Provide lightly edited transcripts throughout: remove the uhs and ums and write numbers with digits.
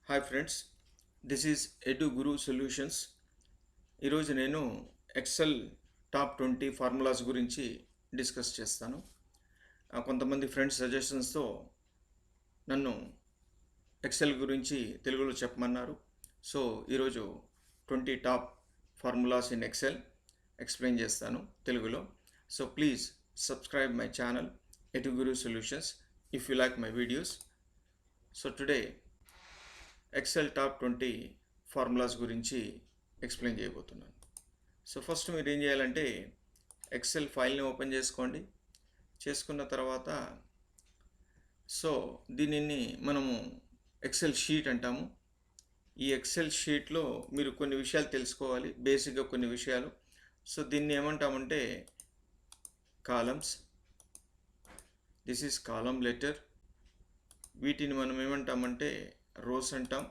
Hi friends, this is Edu Guru solutions. ఈరోజు నేను Excel top 20 formulas గురించి డిస్కస్ చేస్తాను. కొంతమంది ఫ్రెండ్స్ సజెషన్స్తో నన్ను ఎక్సెల్ గురించి తెలుగులో చెప్పమన్నారు. సో ఈరోజు 20 top formulas in Excel explain చేస్తాను తెలుగులో. So please subscribe my channel Edu Guru solutions if you like my videos. So today Excel top 20 formulas గురించి ఎక్స్ప్లెయిన్ చేయబోతున్నాను. సో ఫస్ట్ మీరు ఏం చేయాలంటే ఎక్సెల్ ఫైల్ని ఓపెన్ చేసుకోండి. చేసుకున్న తర్వాత సో దీనిని మనము ఎక్సెల్ షీట్ అంటాము. ఈ ఎక్సెల్ షీట్లో మీరు కొన్ని విషయాలు తెలుసుకోవాలి, బేసిక్గా కొన్ని విషయాలు. సో దీన్ని ఏమంటామంటే columns. This is column letter. వీటిని మనం ఏమంటామంటే రోస్ అంటాం.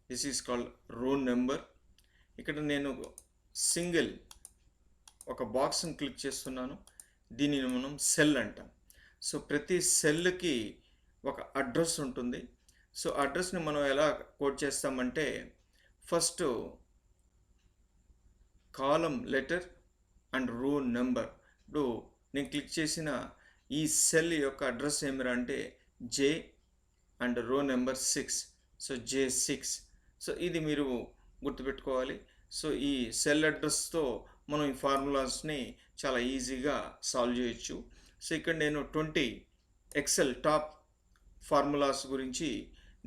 దిస్ ఈజ్ కాల్డ్ రో నెంబర్. ఇక్కడ నేను సింగిల్ ఒక బాక్స్ని క్లిక్ చేస్తున్నాను. దీనిని మనం సెల్ అంటాం. సో ప్రతి సెల్కి ఒక అడ్రస్ ఉంటుంది. సో అడ్రస్ని మనం ఎలా కోడ్ చేస్తామంటే ఫస్ట్ కాలం లెటర్ అండ్ రో నెంబర్. ఇప్పుడు నేను క్లిక్ చేసిన ఈ సెల్ యొక్క అడ్రస్ ఏమిరా అంటే జే అండ్ రో నెంబర్ 6. So J6. సో ఇది మీరు గుర్తుపెట్టుకోవాలి. సో ఈ సెల్ అడ్రస్తో మనం ఈ ఫార్ములాస్ని చాలా ఈజీగా సాల్వ్ చేయొచ్చు. సో ఇక్కడ నేను 20 ఎక్సెల్ టాప్ ఫార్ములాస్ గురించి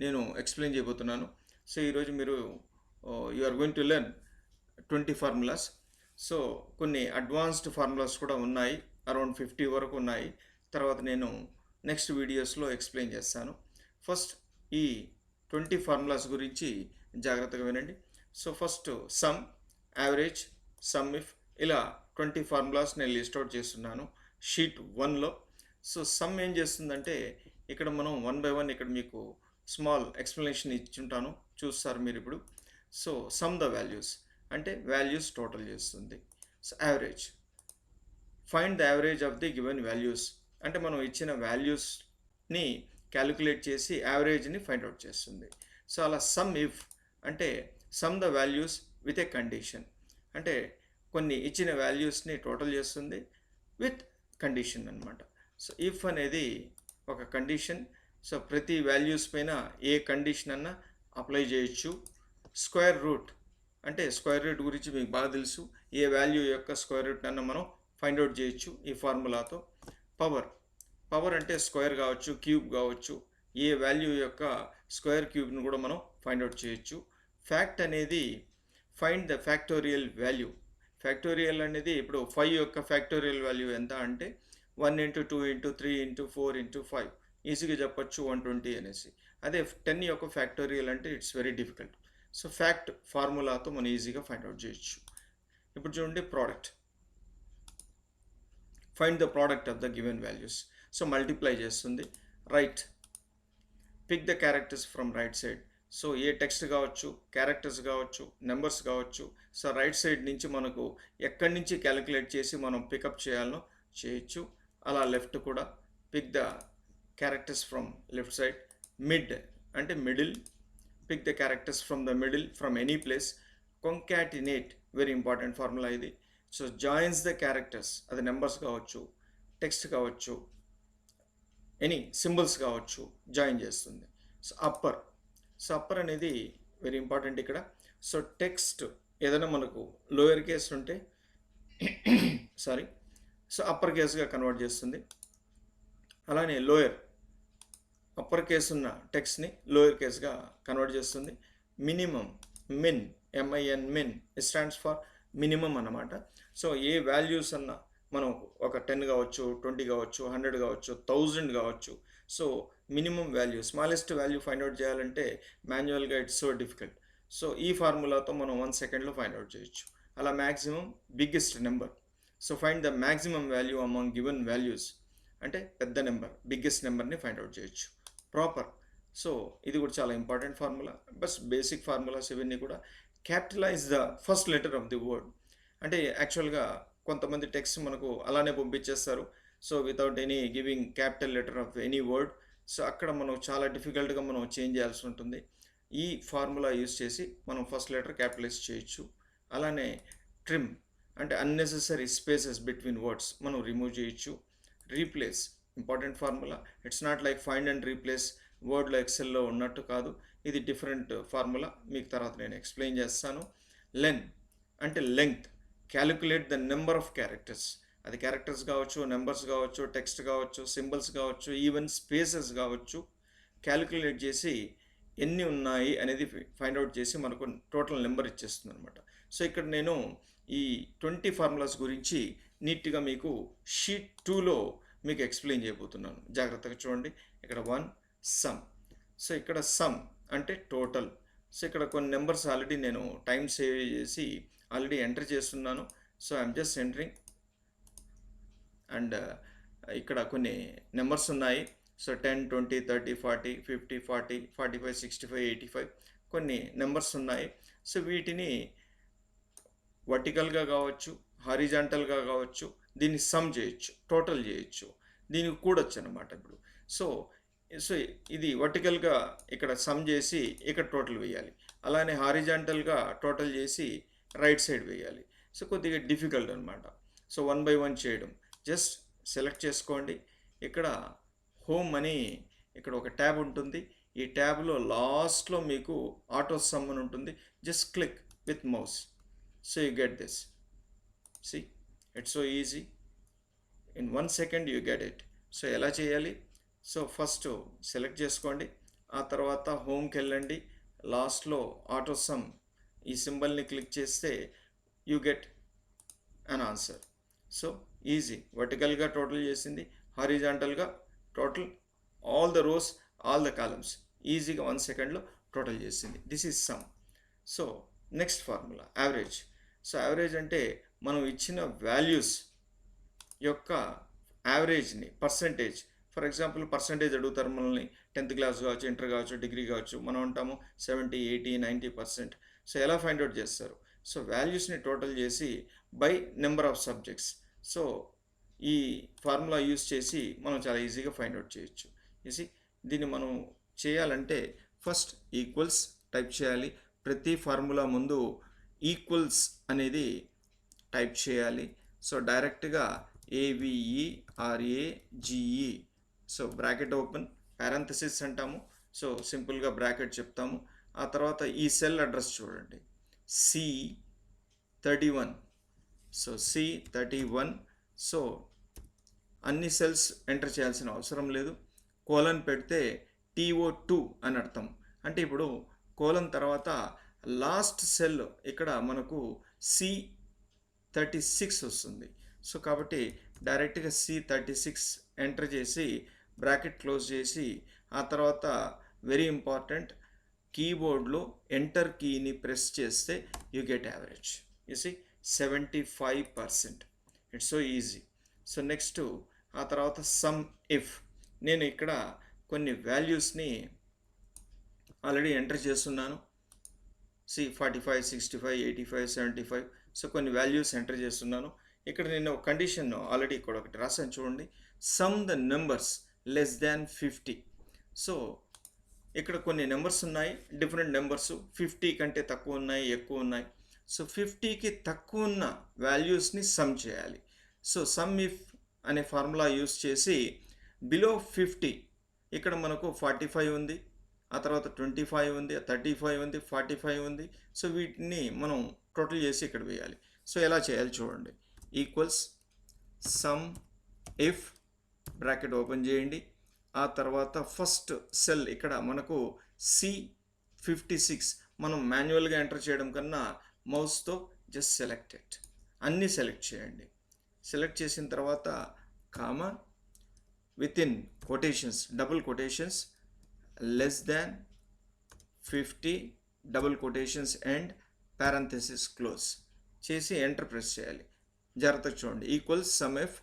నేను ఎక్స్ప్లెయిన్ చేయబోతున్నాను. సో ఈరోజు మీరు you are going to learn 20 formulas. So కొన్ని అడ్వాన్స్డ్ ఫార్ములాస్ కూడా ఉన్నాయి, అరౌండ్ 50 వరకు ఉన్నాయి. తర్వాత నేను నెక్స్ట్ వీడియోస్లో ఎక్స్ప్లెయిన్ చేస్తాను. ఫస్ట్ ఈ 20 ఫార్ములాస్ గురించి జాగ్రత్తగా వినండి. So first some, average, some if, ఇలా 20 ఫార్ములాస్ నేను లిస్ట్ అవుట్ చేస్తున్నాను షీట్ 1లో. సో సమ్ ఏం చేస్తుందంటే ఇక్కడ మనం 1 by 1 ఇక్కడ మీకు స్మాల్ ఎక్స్ప్లెనేషన్ ఇచ్చుంటాను, చూస్తారు మీరు ఇప్పుడు. సో సమ్ ద వాల్యూస్ అంటే వాల్యూస్ టోటల్ చేస్తుంది. So average, find the average of the given values అంటే మనం ఇచ్చిన వాల్యూస్ని క్యాలిక్యులేట్ చేసి యావరేజ్ని ఫైండ్ అవుట్ చేస్తుంది. సో అలా సమ్ ఇఫ్ అంటే some the values with a condition అంటే కొన్ని ఇచ్చిన వాల్యూస్ని టోటల్ చేస్తుంది విత్ కండిషన్ అనమాట. సో ఇఫ్ అనేది ఒక కండిషన్. సో ప్రతి వాల్యూస్ పైన ఏ కండిషన్ అన్నా అప్లై చేయొచ్చు. స్క్వేర్ రూట్ అంటే స్క్వేర్ రూట్ గురించి మీకు బాగా తెలుసు. ఏ వాల్యూ యొక్క స్క్వేర్ రూట్ అన్న మనం ఫైండ్ అవుట్ చేయొచ్చు ఈ ఫార్ములాతో. పవర్ అంటే స్క్వేర్ కావచ్చు, క్యూబ్ కావచ్చు. ఏ వాల్యూ యొక్క స్క్వేర్ క్యూబ్ను కూడా మనం ఫైండ్ అవుట్ చేయొచ్చు. ఫ్యాక్ట్ అనేది find the factorial value. Factorial అనేది ఇప్పుడు 5 యొక్క ఫ్యాక్టోరియల్ వాల్యూ ఎంత అంటే 1 × 2 × 3 × 4 × 5 ఈజీగా చెప్పచ్చు 120 అనేసి. అదే 10 యొక్క ఫ్యాక్టోరియల్ అంటే it's very difficult. So fact ఫార్ములాతో మనం ఈజీగా ఫైండ్ అవుట్ చేయొచ్చు. ఇప్పుడు చూడండి product. Find the product of the given values. So multiply చేస్తుంది. Right, pick the characters from right side. So a text కావచ్చు, క్యారెక్టర్స్ కావచ్చు, నెంబర్స్ కావచ్చు. సో రైట్ సైడ్ నుంచి మనకు ఎక్కడి నుంచి క్యాలిక్యులేట్ చేసి మనం పికప్ చేయాలనో చేయొచ్చు. అలా లెఫ్ట్ కూడా pick the characters from left side. Mid అంటే middle, pick the characters from the middle from any place. Concatenate, very important formula ఇది. సో జాయిన్స్ ద క్యారెక్టర్స్, అది నెంబర్స్ కావచ్చు, టెక్స్ట్ కావచ్చు, ఎనీ సింబల్స్ కావచ్చు, జాయిన్ చేస్తుంది. So upper. So upper అనేది very important ఇక్కడ. So text ఏదైనా మనకు లోయర్ కేస్ ఉంటే సారీ సో అప్పర్ కేస్గా కన్వర్ట్ చేస్తుంది. అలానే లోయర్, అప్పర్ కేస్ ఉన్న టెక్స్ట్ని లోయర్ కేస్గా కన్వర్ట్ చేస్తుంది. Minimum, min, MIN, min stands for minimum అన్నమాట. సో ఏ వాల్యూస్ అన్నా మనం ఒక 10 కావచ్చు, 20 కావచ్చు, 100 కావచ్చు, 1000 కావచ్చు. So minimum value, smallest value find out చేయాలంటే మాన్యువల్గా ఇట్స్ సో డిఫికల్ట్. సో ఈ ఫార్ములాతో మనం 1 సెకండ్లో ఫైండ్ అవుట్ చేయొచ్చు. అలా maximum, biggest number. So find the maximum value among given values అంటే పెద్ద నెంబర్, బిగ్గెస్ట్ నెంబర్ని ఫైండ్ అవుట్ చేయొచ్చు. ప్రాపర్. సో ఇది కూడా చాలా important formula. Bus basic formulas ఇవన్నీ కూడా. Capitalise the first letter of the word అంటే యాక్చువల్గా కొంతమంది టెక్స్ట్ మనకు అలానే పంపించేస్తారు. So without any giving capital letter of any word. So అక్కడ మనం చాలా డిఫికల్ట్గా మనం చేంజ్ చేయాల్సి ఉంటుంది. ఈ ఫార్ములా యూస్ చేసి మనం ఫస్ట్ లెటర్ క్యాపిటలైజ్ చేయొచ్చు. అలానే ట్రిమ్ అంటే అన్నెసెసరీ స్పేసెస్ బిట్వీన్ వర్డ్స్ మనం రిమూవ్ చేయొచ్చు. Replace important formula. It's not like find and replace వర్డ్లో ఎక్సెల్లో ఉన్నట్టు కాదు, ఇది డిఫరెంట్ ఫార్ములా, మీకు తర్వాత నేను ఎక్స్ప్లెయిన్ చేస్తాను. లెన్ అంటే length, calculate the number of characters, అది క్యారెక్టర్స్ కావచ్చు, నెంబర్స్ కావచ్చు, టెక్స్ట్ కావచ్చు, సింబల్స్ కావచ్చు, ఈవెన్ స్పేసెస్ కావచ్చు, క్యాలిక్యులేట్ చేసి ఎన్ని ఉన్నాయి అనేది ఫైండ్ అవుట్ చేసి మనకు టోటల్ నెంబర్ ఇచ్చేస్తుంది అనమాట. సో ఇక్కడ నేను ఈ 20 ఫార్ములాస్ గురించి నీట్గా మీకు షీట్ 2లో మీకు ఎక్స్ప్లెయిన్ చేయబోతున్నాను. జాగ్రత్తగా చూడండి. ఇక్కడ 1 సమ్. సో ఇక్కడ సమ్ అంటే టోటల్. సో ఇక్కడ కొన్ని నెంబర్స్ ఆల్రెడీ నేను టైం సేవ్ చేసి ఆల్రెడీ ఎంటర్ చేస్తున్నాను. So I'm just entering and ఇక్కడ కొన్ని నెంబర్స్ ఉన్నాయి. సో 10, 20, 30, 40, 50, 40, 45, 65, 85 కొన్ని నెంబర్స్ ఉన్నాయి. సో వీటిని వర్టికల్గా కావచ్చు, హారిజాంటల్గా కావచ్చు, దీన్ని సమ్ చేయొచ్చు, టోటల్ చేయొచ్చు, దీనికి కూడొచ్చు అనమాట. ఇప్పుడు సో సో ఇది వర్టికల్గా ఇక్కడ సమ్ చేసి ఇక్కడ టోటల్ వేయాలి, అలానే హారిజాంటల్గా టోటల్ చేసి రైట్ సైడ్ వేయాలి. సో కొద్దిగా డిఫికల్ట్ అనమాట. సో 1 by 1 చేయడం. జస్ట్ సెలెక్ట్ చేసుకోండి. ఇక్కడ హోమ్ అని ఇక్కడ ఒక ట్యాబ్ ఉంటుంది. ఈ ట్యాబ్లో లాస్ట్లో మీకు ఆటో సమ్ అని ఉంటుంది. Just click with mouse. So you get this. See, it's so easy. In 1 second you get it. So ఎలా చేయాలి? సో ఫస్ట్ సెలెక్ట్ చేసుకోండి, ఆ తర్వాత హోమ్కి వెళ్ళండి, లాస్ట్లో ఆటో సమ్ ఈ సింబల్ని క్లిక్ చేస్తే you get an answer. So easy. వర్టికల్గా టోటల్ చేసింది, హారిజాంటల్గా total, all the rows, all the columns, ఈజీగా 1 సెకండ్లో టోటల్ చేసింది. This is sum. So next formula average. So average అంటే మనం ఇచ్చిన వాల్యూస్ యొక్క యావరేజ్ని పర్సంటేజ్. ఫర్ ఎగ్జాంపుల్ పర్సంటేజ్ అడుగుతారు మనల్ని, 10th క్లాస్ కావచ్చు, ఇంటర్ కావచ్చు, డిగ్రీ కావచ్చు, మనం ఉంటాము 70, 80, 90%. సో ఎలా ఫైండ్ అవుట్ చేస్తారు? సో వాల్యూస్ని టోటల్ చేసి by number of subjects. So ఈ ఫార్ములా యూస్ చేసి మనం చాలా ఈజీగా ఫైండ్ అవుట్ చేయొచ్చు. ఈజీ. దీన్ని మనం చేయాలంటే ఫస్ట్ ఈక్వల్స్ టైప్ చేయాలి. ప్రతి ఫార్ములా ముందు ఈక్వల్స్ అనేది టైప్ చేయాలి. సో డైరెక్ట్గా AVERAGE, so bracket open, parenthesis అంటాము. సో సింపుల్గా బ్రాకెట్ చెప్తాము. ఆ తర్వాత ఈ సెల్ అడ్రస్ చూడండి, C31. So C31. సో అన్ని సెల్స్ ఎంటర్ చేయాల్సిన అవసరం లేదు. కోలన్ పెడితే TO2 అని అర్థం. అంటే ఇప్పుడు కోలన్ తర్వాత లాస్ట్ సెల్ ఇక్కడ మనకు C36 వస్తుంది. సో కాబట్టి డైరెక్ట్గా C36 ఎంటర్ చేసి బ్రాకెట్ క్లోజ్ చేసి ఆ తర్వాత వెరీ ఇంపార్టెంట్, కీబోర్డ్లో ఎంటర్ కీని ప్రెస్ చేస్తే you get average. You see 75%. It's so easy. So next ఆ తర్వాత సమ్ ఇఫ్. నేను ఇక్కడ కొన్ని వాల్యూస్ని ఆల్రెడీ ఎంటర్ చేస్తున్నాను. 45, 65, 85, 75. సో కొన్ని వాల్యూస్ ఎంటర్ చేస్తున్నాను. ఇక్కడ నేను కండిషన్ ఆల్రెడీ ఇక్కడ ఒకటి రాసాను చూడండి, some the numbers less than 50. So ఇక్కడ కొన్ని నెంబర్స్ ఉన్నాయి, డిఫరెంట్ నెంబర్స్ 50 కంటే తక్కువ ఉన్నాయి, ఎక్కువ ఉన్నాయి. సో 50కి తక్కువ ఉన్న వాల్యూస్ని సమ్ చేయాలి. సో సమ్ ఇఫ్ అనే ఫార్ములా యూస్ చేసి బిలో 50, ఇక్కడ మనకు 45 ఉంది, ఆ తర్వాత 25 ఉంది, 35 ఉంది, 45 ఉంది. సో వీటిని మనం టోటల్ చేసి ఇక్కడ వేయాలి. సో ఎలా చేయాలి చూడండి. Equals some if bracket open చేయండి. ఆ తర్వాత ఫస్ట్ సెల్ ఇక్కడ మనకు C56 మనం మాన్యువల్గా ఎంటర్ చేయడం కన్నా మౌస్తో జస్ట్ సెలెక్టెడ్ అన్నీ సెలెక్ట్ చేయండి. సెలెక్ట్ చేసిన తర్వాత comma within quotations, double quotations, less than 50 double quotations and parenthesis close చేసి ఎంటర్ ప్రెస్ చేయాలి. జాగ్రత్తగా చూడండి. Equals some F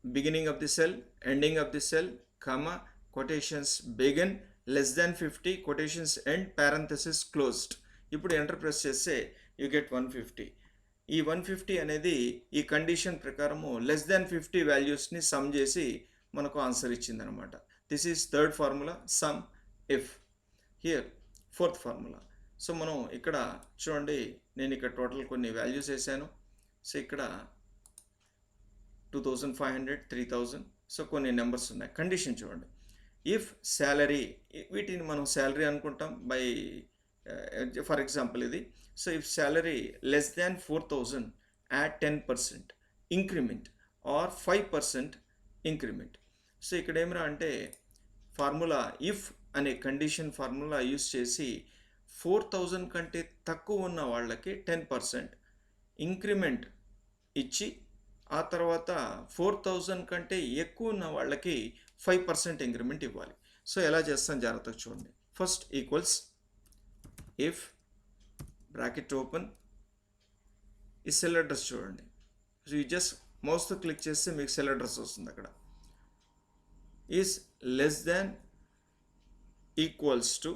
beginning of the cell, ending of the cell, comma quotations begin, less than 50 quotations and parenthesis closed. ఇప్పుడు enter press చేస్తే you get 150. ఈ 150 అనేది ఈ condition ప్రకారము లెస్ దాన్ 50 వాల్యూస్ని సమ్ చేసి మనకు ఆన్సర్ ఇచ్చిందనమాట. This is third formula sum if. Here fourth formula. So మనం ఇక్కడ చూడండి, నేను ఇక్కడ టోటల్ కొన్ని వాల్యూస్ వేసాను. సో ఇక్కడ 2500, 3000. సో కొన్ని నెంబర్స్ ఉన్నాయి. కండిషన్ చూడండి, ఇఫ్ శాలరీ, వీటిని మనం శాలరీ అనుకుంటాం బై ఫర్ ఎగ్జాంపుల్ ఇది. So if salary less than 4000 at 10% increment are 5% increment. So ఇక్కడ ఏమిరా అంటే ఫార్ములా ఇఫ్ అనే కండిషన్ ఫార్ములా యూస్ చేసి 4000 కంటే తక్కువ ఉన్న వాళ్ళకి 10% ఇంక్రిమెంట్ ఇచ్చి, ఆ తర్వాత 4000 కంటే ఎక్కువ ఉన్న వాళ్ళకి 5% ఇంక్రిమెంట్ ఇవ్వాలి. సో ఎలా చేస్తాం జాగ్రత్తగా చూడండి. First equals if bracket open, ఈ సెల్ అడ్రస్ చూడండి. సో ఈ జస్ట్ మౌస్తో క్లిక్ చేస్తే మీకు సెల్ అడ్రస్ వస్తుంది. అక్కడ is less than equals to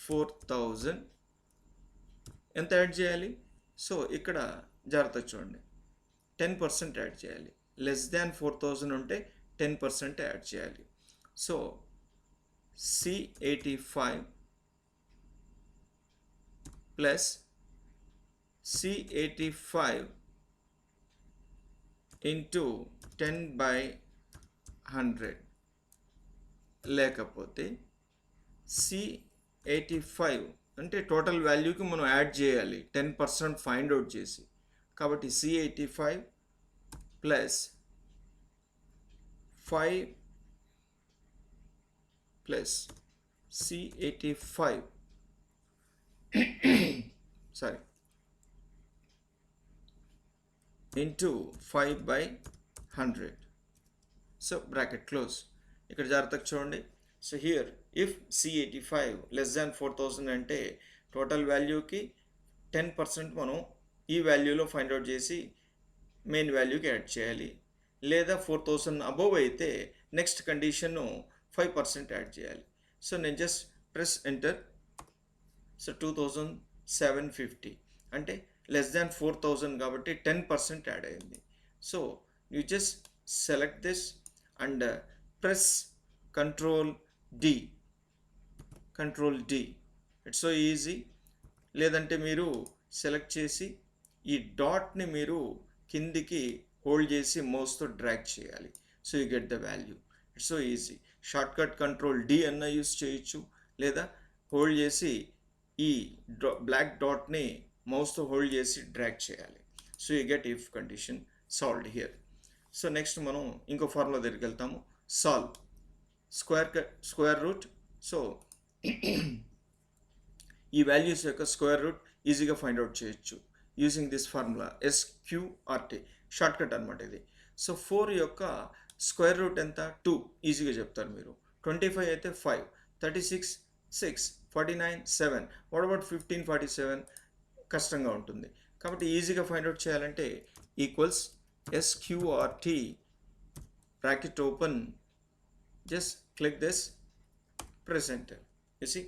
4000 ఎంత యాడ్ చేయాలి? సో ఇక్కడ జాగ్రత్తగా చూడండి, 10% యాడ్ చేయాలి. లెస్ దాన్ 4000 ఉంటే 10% యాడ్ చేయాలి. So C85 plus C85 into 10/100, లేకపోతే C85 అంటే టోటల్ వాల్యూకి మనం యాడ్ చేయాలి 10% ఫైండ్ అవుట్ చేసి. కాబట్టి C85 plus 5 plus C85 sorry into 5/100. So bracket close. ఇక్కడ జాగ్రత్తగా చూడండి. So here if C85 less than 4000 అంటే టోటల్ వాల్యూకి 10% మనం ఈ వాల్యూలో ఫైండ్ అవుట్ చేసి మెయిన్ వాల్యూకి యాడ్ చేయాలి. లేదా 4000 అబోవ్ అయితే నెక్స్ట్ కండిషన్ 5% యాడ్ చేయాలి. సో నేను జస్ట్ ప్రెస్ ఎంటర్. సో 2750 అంటే లెస్ దాన్ 4000 కాబట్టి 10% యాడ్ అయింది. So you just select this and press control D. It's so easy. లేదంటే మీరు సెలెక్ట్ చేసి ఈ డాట్ని మీరు కిందికి హోల్డ్ చేసి మౌస్తో డ్రాగ్ చేయాలి. So you get the value. It's so easy. Shortcut control D అన్న యూస్ చేయొచ్చు, లేదా హోల్డ్ చేసి ఈ బ్లాక్ డాట్ని మౌస్తో హోల్డ్ చేసి డ్రాగ్ చేయాలి. So you get if condition solved here. So next మనం ఇంకో ఫార్ములా దగ్గరికి వెళ్తాము. Solve square root. సో ఈ వాల్యూస్ యొక్క స్క్వేర్ రూట్ ఈజీగా ఫైండ్ అవుట్ చేయొచ్చు using this formula SQRT. Shortcut అనమాట ఇది. సో 4 యొక్క స్క్వేర్ రూట్ ఎంత? 2 ఈజీగా చెప్తారు మీరు. 25 అయితే 5, 36 6, 49 7. What about 15 47? కష్టంగా ఉంటుంది. కాబట్టి ఈజీగా ఫైండ్ అవుట్ చేయాలంటే equals SQRT bracket open, just click this, press enter. చూసి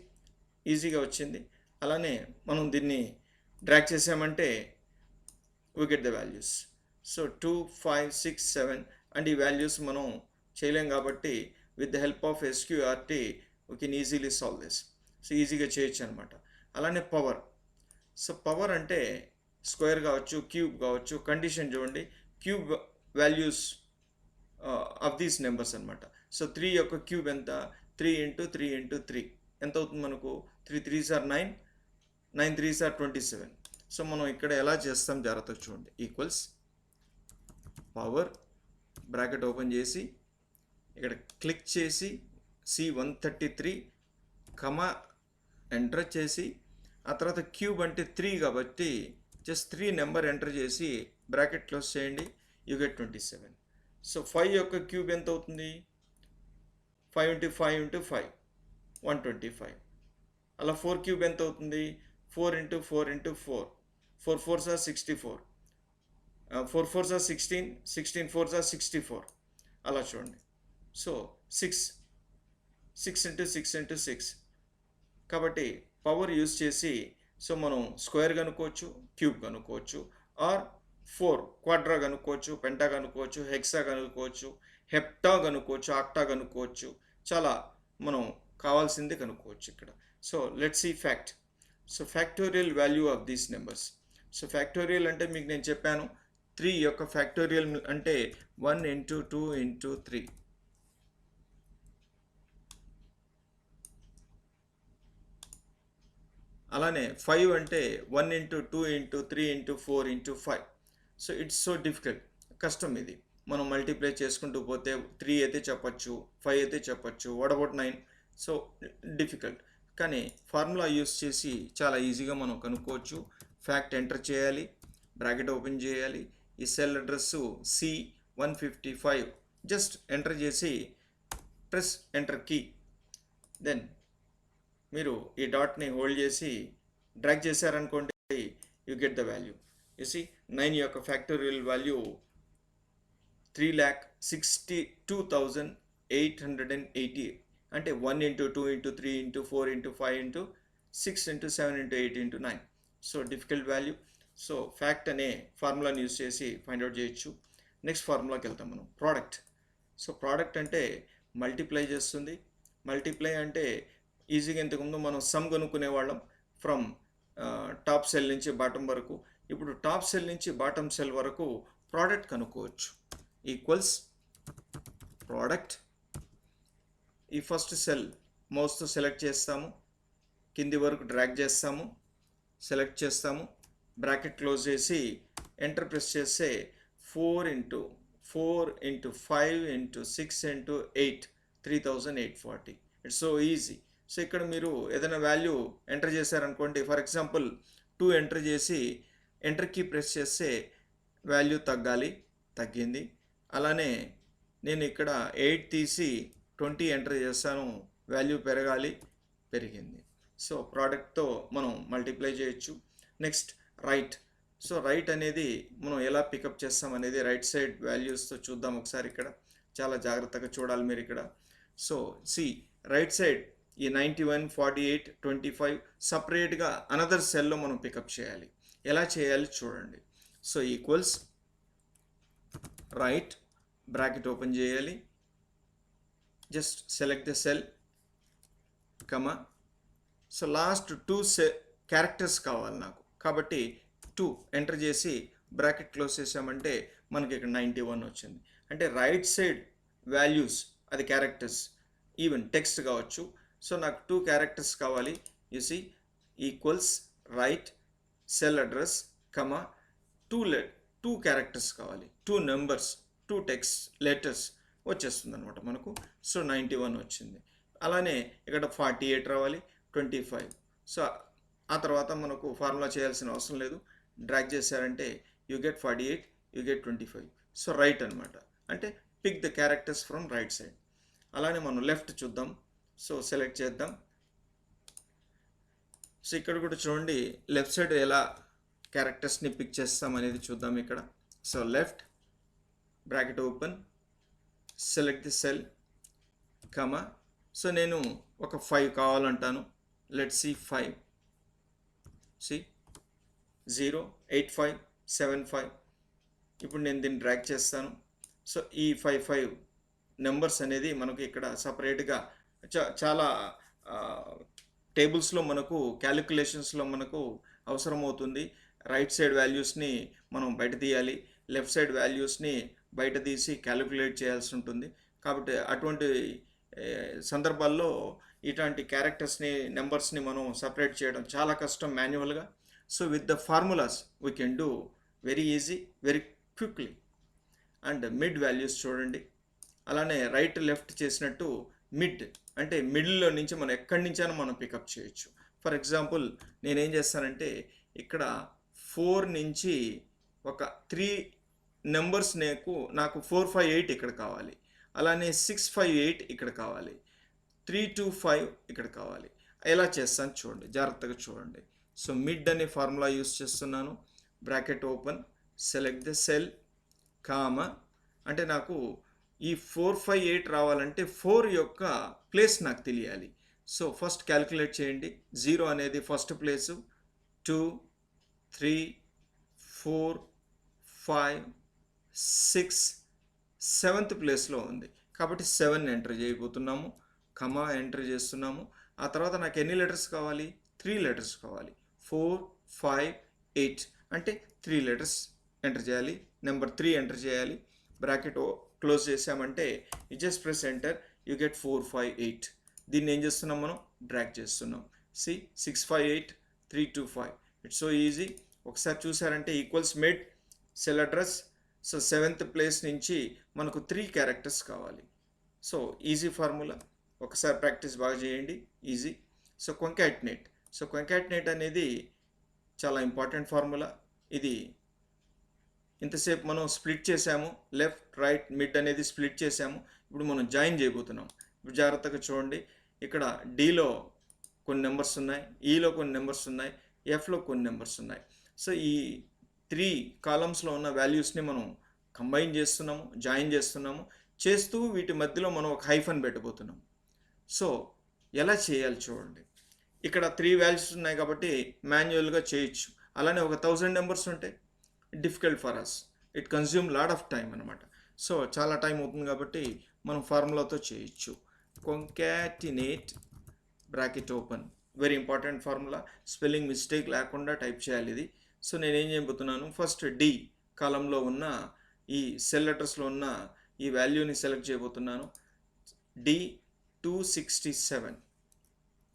ఈజీగా వచ్చింది. అలానే మనం దీన్ని డ్రాగ్ చేసామంటే we get the values. So 2 5 6 7 and ఈ వాల్యూస్ మనం చేయలేం కాబట్టి with the help of SQRT we can easily solve this. So ఈజీగా చేయొచ్చు అనమాట. అలానే పవర్. సో పవర్ అంటే స్క్వేర్ కావచ్చు, క్యూబ్ కావచ్చు. కండిషన్ చూడండి, cube values of these numbers అనమాట. సో 3 యొక్క క్యూబ్ ఎంత? 3 × 3 × 3 ఎంత అవుతుంది మనకు? 3 3s are 9, 9 3s are 27. So మనం ఇక్కడ ఎలా చేస్తాం జాగ్రత్తగా చూడండి. ఈక్వల్స్ పవర్ బ్రాకెట్ ఓపెన్ చేసి ఇక్కడ క్లిక్ చేసి C133 కమా ఎంటర్ చేసి, ఆ తర్వాత క్యూబ్ అంటే 3 కాబట్టి జస్ట్ 3 నెంబర్ ఎంటర్ చేసి బ్రాకెట్ క్లోజ్ చేయండి. You get 27. సో 5 యొక్క క్యూబ్ ఎంత అవుతుంది? 5 × 5 × 5 125. అలా 4 క్యూబ్ ఎంత అవుతుంది? 4 × 4 × 4 4 4s are 64, 4 4s are 16, 16 4s are 64. అలా చూడండి. సో 6 × 6 × 6 కాబట్టి పవర్ యూస్ చేసి సో మనం స్క్వేర్ కనుక్కోవచ్చు, క్యూబ్ కనుక్కోవచ్చు, ఆర్ 4 క్వాడ్రా కనుక్కోవచ్చు, పెంటా కనుక్కోవచ్చు, హెక్సా కనుక్కోవచ్చు, హెప్టా కనుక్కోవచ్చు, ఆక్టా కనుక్కోవచ్చు. చాలా మనం కావాల్సింది కనుక్కోవచ్చు ఇక్కడ. So let's see fact. So factorial value of these numbers. So factorial అంటే మీకు నేను చెప్పాను 3 యొక్క ఫ్యాక్టోరియల్ అంటే 1 ఇంటూ 2 ఇంటూ 3. అలానే 5 అంటే 1 into 2 into 3 into 4 into 5. So it's so difficult, కష్టం ఇది. మనం మల్టిప్లై చేసుకుంటూ పోతే 3 అయితే చెప్పచ్చు, 5 అయితే చెప్పచ్చు, వాట్ అబౌట్ 9. సో డిఫికల్ట్, కానీ ఫార్ములా యూస్ చేసి చాలా ఈజీగా మనం కనుక్కోవచ్చు. ఫ్యాక్ట్ ఎంటర్ చేయాలి, బ్రాకెట్ ఓపెన్ చేయాలి, ఈ cell address C155 just enter చేసి ప్రెస్ ఎంటర్ కీ. దెన్ మీరు ఈ డాట్ని హోల్డ్ చేసి డ్రాగ్ చేశారనుకోండి, you get the value. You see 9 యొక్క ఫ్యాక్టోరియల్ వాల్యూ 3,62,880. అంటే 1 into 2 into 3 into 4 into 5 into 6 into 7 into 8 into 9. So difficult value. So fact అనే ఫార్ములాని use చేసి ఫైండ్ అవుట్ చేయొచ్చు. నెక్స్ట్ ఫార్ములాకి వెళ్తాం మనం, ప్రోడక్ట్. సో ప్రోడక్ట్ అంటే మల్టిప్లై చేస్తుంది. మల్టిప్లై అంటే ఈజీగా ఇంతకుముందు మనం సమ్ కనుక్కునే వాళ్ళం ఫ్రమ్ టాప్ సెల్ నుంచి బాటమ్ వరకు. ఇప్పుడు టాప్ సెల్ నుంచి బాటమ్ సెల్ వరకు ప్రోడక్ట్ కనుక్కోవచ్చు. Equals product. ఈ ఫస్ట్ సెల్ మౌస్తో సెలెక్ట్ చేస్తాము, కింది వరకు డ్రాగ్ చేస్తాము, సెలెక్ట్ చేస్తాము, బ్రాకెట్ క్లోజ్ చేసి ఎంటర్ ప్రెస్ చేస్తే 4 into 4 into 5 into 6 into 8 3,840. It's so easy. So ఇక్కడ మీరు ఏదైనా వాల్యూ ఎంటర్ చేశారనుకోండి, ఫర్ ఎగ్జాంపుల్ 2 ఎంటర్ చేసి ఎంటర్ కీ ప్రెస్ చేస్తే వాల్యూ తగ్గింది. అలానే నేను ఇక్కడ 8 తీసి 20 ఎంటర్ చేస్తాను, వాల్యూ పెరిగింది. సో ప్రోడక్ట్తో మనం మల్టిప్లై చేయొచ్చు. Next right. సో రైట్ అనేది మనం ఎలా పికప్ చేస్తాం అనేది రైట్ సైడ్ వాల్యూస్తో చూద్దాం ఒకసారి. ఇక్కడ చాలా జాగ్రత్తగా చూడాలి మీరు ఇక్కడ. సో సి రైట్ సైడ్ ఈ 91, 48, 25 సపరేట్గా అనదర్ సెల్లో మనం పికప్ చేయాలి. ఎలా చేయాలి చూడండి. So equals right, bracket open చేయాలి, just select the cell, comma. So last 2 characters కావాలి నాకు, కాబట్టి 2 ఎంటర్ చేసి బ్రాకెట్ క్లోజ్ చేసామంటే మనకి ఇక్కడ 91 వచ్చింది. అంటే రైట్ సైడ్ వాల్యూస్ అది క్యారెక్టర్స్, ఈవెన్ టెక్స్ట్ కావచ్చు. సో నాకు 2 క్యారెక్టర్స్ కావాలి. You see equals right cell address comma 2 characters కావాలి, 2 నెంబర్స్, 2 టెక్స్ట్ లెటర్స్ వచ్చేస్తుంది అనమాట మనకు. సో 91 వచ్చింది. అలానే ఇక్కడ 48 రావాలి, 25. సో ఆ తర్వాత మనకు ఫార్ములా చేయాల్సిన అవసరం లేదు, డ్రాగ్ చేశారంటే you get 48, you get 25. So right అనమాట, అంటే pick the characters from right side. అలానే మనం లెఫ్ట్ చూద్దాం. సో సెలెక్ట్ చేద్దాం. సో ఇక్కడ కూడా చూడండి లెఫ్ట్ సైడ్ ఎలా క్యారెక్టర్స్ని పిక్ చేస్తాం అనేది చూద్దాం ఇక్కడ. So left, bracket open, select the cell, comma. So నేను ఒక 5 కావాలంటాను. Let's see 5. సి 08575. ఇప్పుడు నేను దీన్ని డ్రాగ్ చేస్తాను. సో ఈ 5 నెంబర్స్ అనేది మనకు ఇక్కడ సపరేట్గా చాలా టేబుల్స్లో మనకు క్యాలిక్యులేషన్స్లో మనకు అవసరమవుతుంది. రైట్ సైడ్ వాల్యూస్ని మనం బయట తీయాలి, లెఫ్ట్ సైడ్ వాల్యూస్ని బయట తీసి క్యాలిక్యులేట్ చేయాల్సి ఉంటుంది. కాబట్టి అటువంటి సందర్భాల్లో ఇట్లాంటి క్యారెక్టర్స్ని నెంబర్స్ని మనం సపరేట్ చేయడం చాలా కష్టం మాన్యువల్గా. So with the formulas we can do very easy, very quickly. And mid values చూడండి, అలానే రైట్ లెఫ్ట్ చేసినట్టు మిడ్ అంటే మిడిల్లో నుంచి మనం ఎక్కడి నుంచైనా మనం పికప్ చేయొచ్చు. ఫర్ ఎగ్జాంపుల్ నేనేం చేస్తానంటే ఇక్కడ 4 నుంచి ఒక 3 నెంబర్స్ నాకు 458 ఇక్కడ కావాలి, అలానే 658 ఇక్కడ కావాలి, 325 ఇక్కడ కావాలి. ఎలా చేస్తాను చూడండి, జాగ్రత్తగా చూడండి. సో మిడ్ అనే ఫార్ములా యూస్ చేస్తున్నాను. Bracket open, select the cell, comma. అంటే నాకు ఈ 458 రావాలంటే 4 యొక్క ప్లేస్ నాకు తెలియాలి. సో ఫస్ట్ క్యాలిక్యులేట్ చేయండి. 0 అనేది ఫస్ట్ ప్లేసు, 2, 3, 4, 5, 6, 7th ప్లేస్లో ఉంది. కాబట్టి 7 ఎంటర్ చేయబోతున్నాము. కమా ఎంటర్ చేస్తున్నాము. ఆ తర్వాత నాకు ఎన్ని లెటర్స్ కావాలి? 3 లెటర్స్ కావాలి. 4, 5, 8 అంటే 3 లెటర్స్ ఎంటర్ చేయాలి. నెంబర్ 3 ఎంటర్ చేయాలి. బ్రాకెట్ క్లోజ్ చేసామంటే just press enter, you get 4, 5, 8. దీన్ని ఏం చేస్తున్నాం మనం? డ్రాగ్ చేస్తున్నాం. సి 6, 5, 8, 3, 2, 5. It's so easy. ఒకసారి చూసారంటే equals made cell address. So 7th place నుంచి మనకు 3 క్యారెక్టర్స్ కావాలి. సో ఈజీ ఫార్ములా, ఒకసారి ప్రాక్టీస్ బాగా చేయండి, ఈజీ. సో కొంకాటినేట్. సో కొంకాటినేట్ అనేది చాలా ఇంపార్టెంట్ ఫార్ములా. ఇది ఇంతసేపు మనం స్ప్లిట్ చేసాము, లెఫ్ట్ రైట్ మిడ్ అనేది స్ప్లిట్ చేసాము. ఇప్పుడు మనం జాయిన్ చేయబోతున్నాం. ఇప్పుడు జాగ్రత్తగా చూడండి, ఇక్కడ డీలో కొన్ని నెంబర్స్ ఉన్నాయి, ఈలో కొన్ని నెంబర్స్ ఉన్నాయి, ఎఫ్లో కొన్ని నెంబర్స్ ఉన్నాయి. సో ఈ 3 కాలమ్స్లో ఉన్న వాల్యూస్ని మనం కంబైన్ చేస్తున్నాము, జాయిన్ చేస్తున్నాము. చేస్తూ వీటి మధ్యలో మనం ఒక హైఫన్ పెట్టబోతున్నాం. సో ఎలా చేయాలి చూడండి. ఇక్కడ 3 వాల్యూస్ ఉన్నాయి కాబట్టి మాన్యువల్గా చేయొచ్చు. అలానే ఒక 1000 నెంబర్స్ ఉంటే difficult for us, it consume lot of time అనమాట. సో చాలా టైం అవుతుంది కాబట్టి మనం ఫార్ములాతో చేయొచ్చు. Concatenate bracket open, very important formula, spelling mistake లేకుండా టైప్ చేయాలి ఇది. సో నేనేం చేయబోతున్నాను, ఫస్ట్ డి కాలంలో ఉన్న ఈ సెల్ లెటర్స్లో ఉన్న ఈ వాల్యూని సెలెక్ట్ చేయబోతున్నాను. డి 267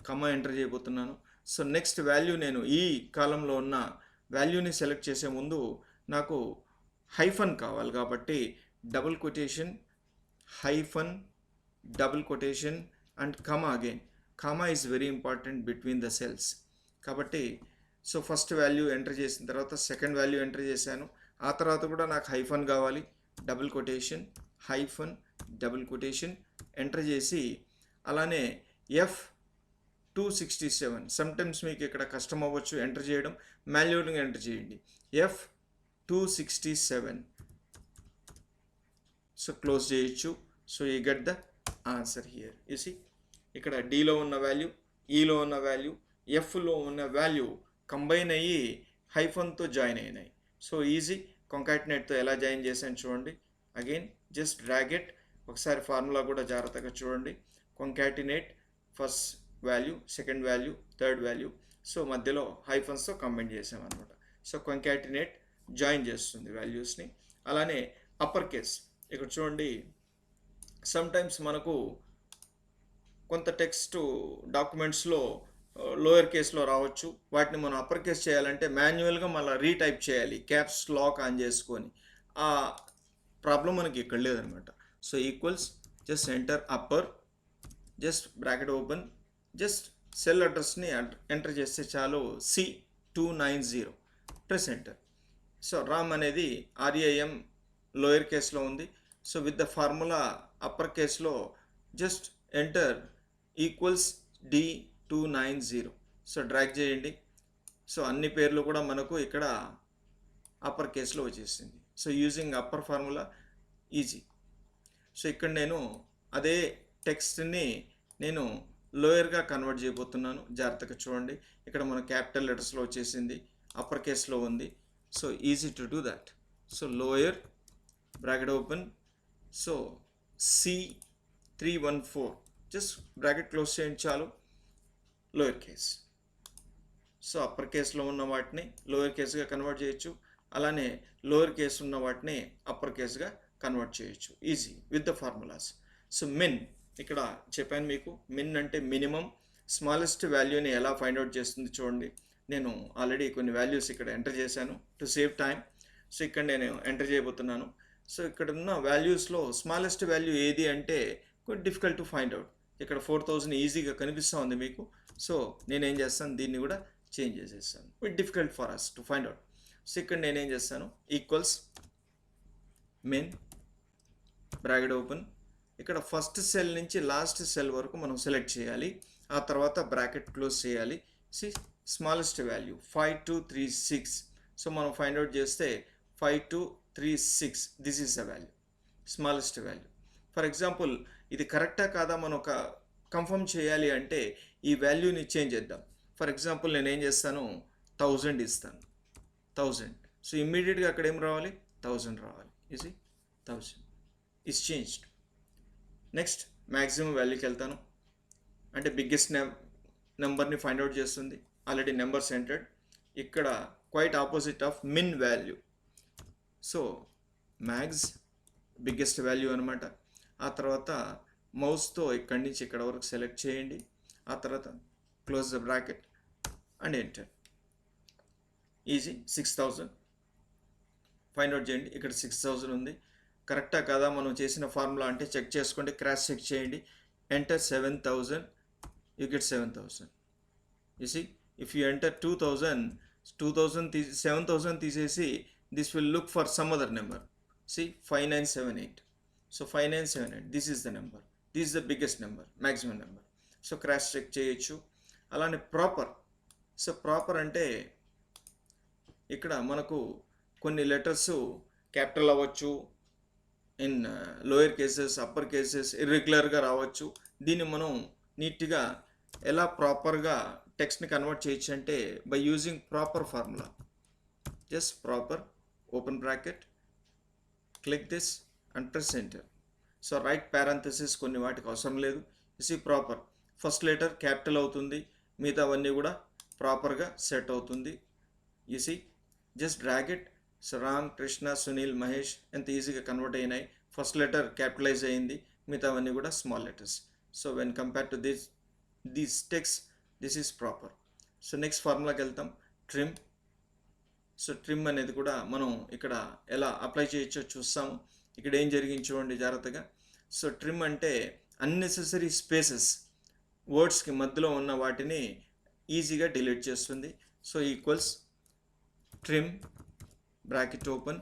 కమా ఎంటర్ చేయబోతున్నాను. సో నెక్స్ట్ వాల్యూ, నేను ఈ కాలంలో ఉన్న వాల్యూని సెలెక్ట్ చేసే ముందు నాకు హైఫన్ కావాలి కాబట్టి double quotation, hyphen, double quotation and comma again. Comma is very important between the cells కాబట్టి. సో ఫస్ట్ వాల్యూ ఎంటర్ చేసిన తర్వాత సెకండ్ వాల్యూ ఎంటర్ చేశాను. ఆ తర్వాత కూడా నాకు హైఫన్ కావాలి, double quotation, hyphen, double quotation enter చేసి, అలానే ఎఫ్ 267. సమ్టైమ్స్ మీకు ఇక్కడ కష్టం అవ్వచ్చు ఎంటర్ చేయడం, మాన్యువల్గా ఎంటర్ చేయండి. ఎఫ్ 267. సో క్లోజ్ చేయొచ్చు. So you get the answer here. You see, ఇక్కడ డీలో ఉన్న వాల్యూ, ఈలో ఉన్న వాల్యూ, ఎఫ్లో ఉన్న వాల్యూ కంబైన్ అయ్యి హైఫన్తో జాయిన్ అయినాయి. So easy. కొంకాటినేట్తో ఎలా జాయిన్ చేశాను చూడండి. Again just drag it. ఒకసారి ఫార్ములా కూడా జాగ్రత్తగా చూడండి. Concatenate first value, second value, third value, so మధ్యలో హైఫన్స్తో కంబైన్ చేసామన్నమాట. సో కొంకాటినేట్ జాయిన్ చేస్తుంది వాల్యూస్ని. అలానే అప్పర్ కేస్, ఇక్కడ చూడండి, సమ్టైమ్స్ మనకు కొంత టెక్స్ట్ డాక్యుమెంట్స్లో లోయర్ కేస్లో రావచ్చు. వాటిని మనం అప్పర్ కేస్ చేయాలంటే మాన్యువల్గా మళ్ళీ రీటైప్ చేయాలి, క్యాప్స్ లాక్ ఆన్ చేసుకొని. ఆ ప్రాబ్లం మనకి ఇక్కడ లేదనమాట. So equals, just enter upper, just bracket open, just cell అడ్రస్ని ఎంటర్ చేస్తే చాలు, C290, press enter. So Ram అనేది RAM లోయర్ కేస్లో ఉంది. So with the formula upper కేస్లో just enter equals D290. So drag చేయండి. సో అన్ని పేర్లు కూడా మనకు ఇక్కడ అప్పర్ కేస్లో వచ్చేసింది. So using upper formula easy. So ఇక్కడ నేను అదే టెక్స్ట్ని నేను లోయర్గా కన్వర్ట్ చేయబోతున్నాను. జాగ్రత్తగా చూడండి, ఇక్కడ మన క్యాపిటల్ లెటర్స్లో వచ్చేసింది, అప్పర్ కేస్లో ఉంది. So easy to do that. So lower, bracket open, so C314, just bracket close చేయండి చాలు, లోయర్ కేస్. సో అప్పర్ కేస్లో ఉన్న వాటిని లోయర్ కేస్గా కన్వర్ట్ చేయొచ్చు, అలానే లోయర్ కేస్ ఉన్న వాటిని అప్పర్ కేస్గా కన్వర్ట్ చేయొచ్చు, easy with the formulas. So min, ఇక్కడ చెప్పాను మీకు, మిన్ అంటే మినిమం, స్మాలెస్ట్ వాల్యూని ఎలా ఫైండ్ అవుట్ చేస్తుంది చూడండి. నేను ఆల్రెడీ కొన్ని వాల్యూస్ ఇక్కడ ఎంటర్ చేశాను టు సేవ్ టైం. సో ఇక్కడ నేను ఎంటర్ చేయబోతున్నాను. సో ఇక్కడ ఉన్న వాల్యూస్లో స్మాలెస్ట్ వాల్యూ ఏది అంటే కొంచెం డిఫికల్ట్ టు ఫైండ్ అవుట్. ఇక్కడ 4000 ఈజీగా కనిపిస్తూ ఉంది మీకు. సో నేనేం చేస్తాను, దీన్ని కూడా చేంజ్ చేసేస్తాను, it difficult for us to find out. So ఇక్కడ నేనేం చేస్తాను, ఈక్వల్స్ మెయిన్, బ్రాకెట్ ఓపెన్, ఇక్కడ ఫస్ట్ సెల్ నుంచి లాస్ట్ సెల్ వరకు మనం సెలెక్ట్ చేయాలి. ఆ తర్వాత బ్రాకెట్ క్లోజ్ చేయాలి. Smallest value 5236. సో మనం ఫైండ్ అవుట్ చేస్తే 5236, this is the value, smallest value. For example ఇది కరెక్టా కాదా మనం ఒక కన్ఫర్మ్ చేయాలి అంటే ఈ వాల్యూని చేంజ్ చేద్దాం. ఫర్ ఎగ్జాంపుల్ నేను ఏం చేస్తాను, 1000 ఇస్తాను, 1000. సో ఇమ్మీడియట్గా అక్కడ ఏం రావాలి, 1000 రావాలి. Easy, 1000 is changed. Next maximum వాల్యూకి వెళ్తాను, అంటే బిగ్గెస్ట్ నెంబర్ని ఫైండ్ అవుట్ చేస్తుంది. Already numbers entered. ఇక్కడ quite opposite of min value. So max biggest value అనమాట. ఆ తర్వాత మౌస్తో ఇక్కడి నుంచి ఇక్కడ వరకు సెలెక్ట్ చేయండి. ఆ తర్వాత close the bracket and enter. Easy. 6000 find out చేయండి. ఇక్కడ 6000 ఉంది. కరెక్టా కదా మనం చేసిన ఫార్ములా అంటే చెక్ చేసుకోండి, క్రాస్ చెక్ చేయండి. Enter 7000, you get 7000. You see, if you enter 2000, 7000 తీసేసి this will look for some other number. See 5978. So 5978, this is the number. This is the biggest number, maximum number. So cross check చేయొచ్చు. అలానే proper. So proper అంటే ఇక్కడ మనకు కొన్ని letters capital అవ్వచ్చు, in lower cases, upper cases ఇర్రెగ్యులర్గా రావచ్చు. దీన్ని మనం నీట్గా ఎలా ప్రాపర్గా టెక్స్ట్ని కన్వర్ట్ చేయొచ్చు అంటే by using proper formula. Just proper, open bracket, click this and press enter. So right parenthesis కొన్ని వాటికి అవసరం లేదు. Easy proper, first letter capital అవుతుంది, మిగతావన్నీ కూడా ప్రాపర్గా సెట్ అవుతుంది. Easy just drag it. So Ram, Krishna, Sunil, Mahesh ఎంత ఈజీగా కన్వర్ట్ అయినాయి. ఫస్ట్ లెటర్ క్యాపిటలైజ్ అయింది, మిగతావన్నీ కూడా small letters. So when compare to these text, this is proper. So next ఫార్ములాకి వెళ్తాం, ట్రిమ్. సో ట్రిమ్ అనేది కూడా మనం ఇక్కడ ఎలా అప్లై చేయొచ్చో చూస్తాము. ఇక్కడ ఏం జరిగింది చూడండి జాగ్రత్తగా. సో ట్రిమ్ అంటే అన్నెసెసరీ స్పేసెస్, వర్డ్స్కి మధ్యలో ఉన్న వాటిని ఈజీగా డిలీట్ చేస్తుంది. So equals trim bracket open,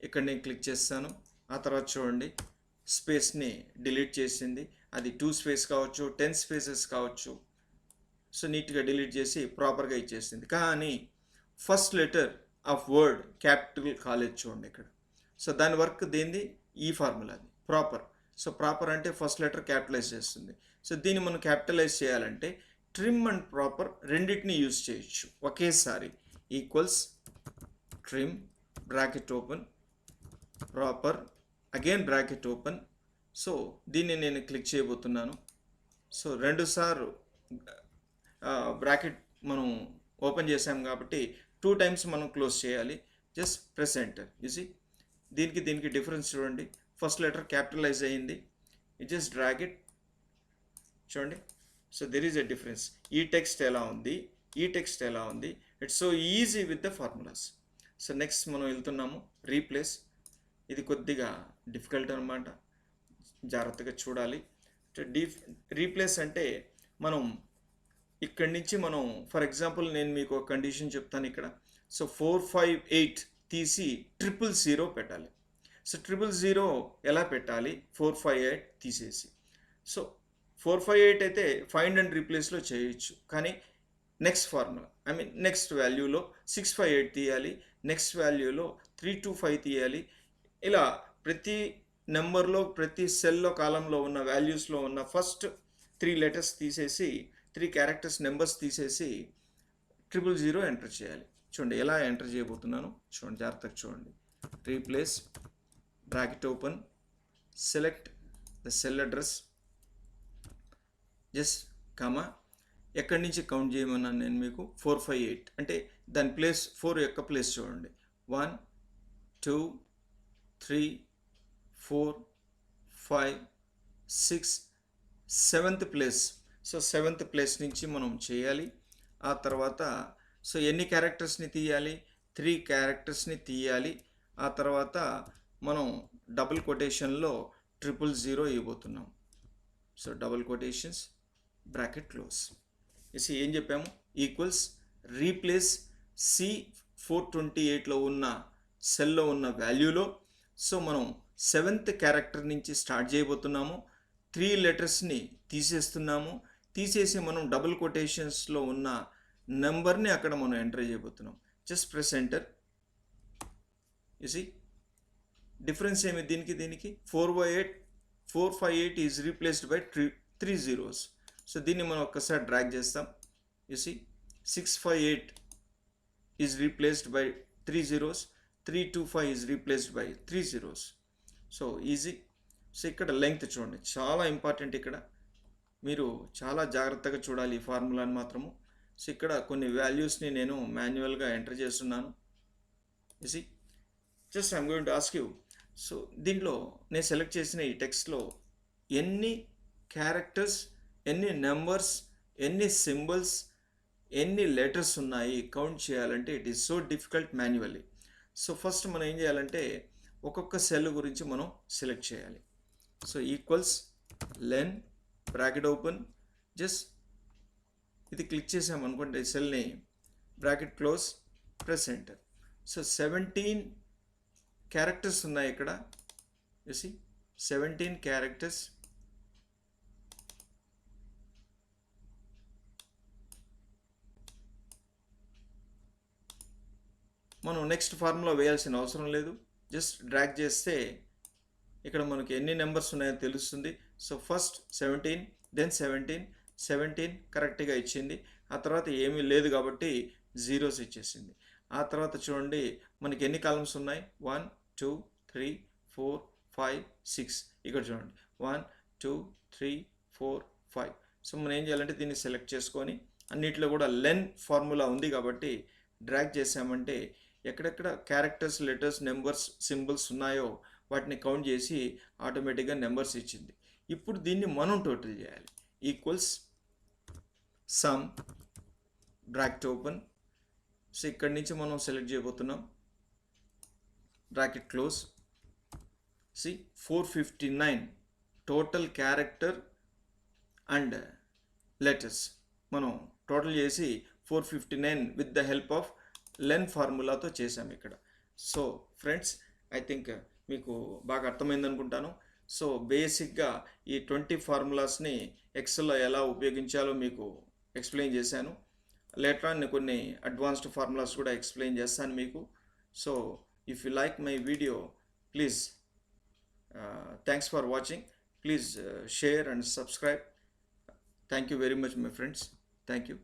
ఇక్కడ నేను క్లిక్ చేస్తాను. ఆ తర్వాత చూడండి స్పేస్ని డిలీట్ చేసింది. అది 2 స్పేస్ కావచ్చు, 10 స్పేసెస్ కావచ్చు. సో నీట్గా డిలీట్ చేసి ప్రాపర్గా ఇచ్చేసింది. కానీ first letter of word capital కాలేదు చూడండి ఇక్కడ. సో దాని వర్క్ దేంది, ఈ ఫార్ములాది ప్రాపర్. సో ప్రాపర్ అంటే ఫస్ట్ లెటర్ క్యాపిటలైజ్ చేస్తుంది. సో దీన్ని మనం క్యాపిటలైజ్ చేయాలంటే ట్రిమ్ అండ్ ప్రాపర్ రెండింటిని యూజ్ చేయొచ్చు ఒకేసారి. Equals trim bracket open, proper again bracket open. So దీన్ని నేను క్లిక్ చేయబోతున్నాను. సో 2 సార్లు బ్రాకెట్ మనం ఓపెన్ చేసాం కాబట్టి 2 టైమ్స్ మనం క్లోజ్ చేయాలి. Just press enter. ఈజీ. దీనికి డిఫరెన్స్ చూడండి. ఫస్ట్ లెటర్ క్యాపిటలైజ్ అయ్యింది, ఇట్ జస్ట్ డ్రాగ్ ఇట్. చూడండి. So there is a difference. ఈ టెక్స్ట్ ఎలా ఉంది, ఈ టెక్స్ట్ ఎలా ఉంది. It's so easy with the formulas. So next మనం వెళ్తున్నాము రీప్లేస్. ఇది కొద్దిగా డిఫికల్ట్ అనమాట, జాగ్రత్తగా చూడాలి. రీప్లేస్ అంటే మనం ఇక్కడి నుంచి మనం ఫర్ ఎగ్జాంపుల్ నేను మీకు ఒక కండిషన్ చెప్తాను ఇక్కడ. సో 458 తీసి 000 పెట్టాలి. సో 000 ఎలా పెట్టాలి, 458 తీసేసి. సో 458 అయితే ఫైండ్ అండ్ రీప్లేస్లో చేయొచ్చు. కానీ నెక్స్ట్ ఫార్ములా, నెక్స్ట్ వాల్యూలో 658 తీయాలి, నెక్స్ట్ వాల్యూలో 325 తీయాలి. ఇలా ప్రతి నెంబర్లో, ప్రతి సెల్లో, కాలంలో ఉన్న వాల్యూస్లో ఉన్న ఫస్ట్ 3 లెటర్స్ తీసేసి, 3 క్యారెక్టర్స్ నెంబర్స్ తీసేసి 000 ఎంటర్ చేయాలి. చూడండి ఎలా ఎంటర్ చేయబోతున్నాను చూడండి, జాగ్రత్తగా చూడండి. Replace bracket open, select the cell address, just comma. ఎక్కడి నుంచి కౌంట్ చేయమన్నాను నేను మీకు, 458 అంటే దాని ప్లేస్ 4 యొక్క ప్లేస్ చూడండి. 1 2 3 4 5 6 7th place. So 7th place నుంచి మనం చేయాలి. ఆ తర్వాత సో ఎన్ని క్యారెక్టర్స్ని తీయాలి, 3 క్యారెక్టర్స్ని తీయాలి. ఆ తర్వాత మనం డబుల్ కొటేషన్లో 000 ఇవ్వబోతున్నాం. So double quotations bracket close. Easy ఏం చెప్పాము, ఈక్వల్స్ రీప్లేస్ C428లో ఉన్న సెల్లో ఉన్న వాల్యూలో. సో మనం 7th క్యారెక్టర్ నుంచి స్టార్ట్ చేయబోతున్నాము. 3 లెటర్స్ని తీసేస్తున్నాము. తీసేసి మనం డబుల్ కొటేషన్స్లో ఉన్న నెంబర్ని అక్కడ మనం ఎంటర్ చేయబోతున్నాం. Just press enter. You see difference ఏమి దీనికి 458 is replaced by 3 zeros. So దీన్ని మనం ఒక్కసారి డ్రాగ్ చేస్తాం. You see 658 is replaced by 3 zeros, 325 is replaced by 3 zeros. So easy. So ఇక్కడ లెంగ్త్ చూడండి, చాలా ఇంపార్టెంట్ ఇక్కడ. మీరు చాలా జాగ్రత్తగా చూడాలి ఈ ఫార్ములాని మాత్రము. సో ఇక్కడ కొన్ని వాల్యూస్ని నేను మాన్యువల్గా ఎంటర్ చేస్తున్నాను. See just I'm going to ask you. So దీంట్లో నేను సెలెక్ట్ చేసిన ఈ టెక్స్ట్లో ఎన్ని క్యారెక్టర్స్, ఎన్ని నెంబర్స్, ఎన్ని సింబల్స్, ఎన్ని లెటర్స్ ఉన్నాయి కౌంట్ చేయాలంటే it is so difficult manually. So first మనం ఏం చేయాలంటే ఒక్కొక్క సెల్ గురించి మనం సెలెక్ట్ చేయాలి. So equals len bracket open, just ఇది క్లిక్ చేసామనుకోండి సెల్ని, bracket close, press enter. So 17 characters ఉన్నాయి ఇక్కడ. చూసి 17 క్యారెక్టర్స్. మనం నెక్స్ట్ ఫార్ములా వేయాల్సిన అవసరం లేదు. జస్ట్ డ్రాగ్ చేస్తే ఇక్కడ మనకి ఎన్ని నెంబర్స్ ఉన్నాయో తెలుస్తుంది. సో ఫస్ట్ 17, దెన్ 17 కరెక్ట్గా ఇచ్చింది. ఆ తర్వాత ఏమీ లేదు కాబట్టి జీరోస్ ఇచ్చేసింది. ఆ తర్వాత చూడండి మనకి ఎన్ని కాలమ్స్ ఉన్నాయి, 1 2 3 4 5 6. ఇక్కడ చూడండి 1 2 3 4 5. సో మనం ఏం చేయాలంటే దీన్ని సెలెక్ట్ చేసుకొని అన్నిట్లో కూడా లెన్ ఫార్ములా ఉంది కాబట్టి డ్రాగ్ చేసామంటే ఎక్కడెక్కడ క్యారెక్టర్స్, లెటర్స్, నెంబర్స్, సింబల్స్ ఉన్నాయో వాటిని కౌంట్ చేసి ఆటోమేటిక్గా నెంబర్స్ ఇచ్చింది. ఇప్పుడు దీన్ని మనం టోటల్ చేయాలి. Equals sum bracket open. So ఇక్కడి నుంచి మనం సెలెక్ట్ చేయబోతున్నాం, bracket close. See 459 total character and letters మనం టోటల్ చేసి 459 with the help of len ఫార్ములాతో చేసాం ఇక్కడ. సో ఫ్రెండ్స్, ఐ థింక్ మీకు బాగా అర్థమైంది అనుకుంటాను. సో బేసిక్గా ఈ 20 ఫార్ములాస్ని ఎక్సెల్లో ఎలా ఉపయోగించాలో మీకు ఎక్స్ప్లెయిన్ చేశాను. లేటర్ ఆన్ కొన్ని అడ్వాన్స్డ్ ఫార్ములాస్ కూడా ఎక్స్ప్లెయిన్ చేస్తాను మీకు. So if you like my video, please thanks for watching. Please share and subscribe. Thank you very much, my friends. Thank you.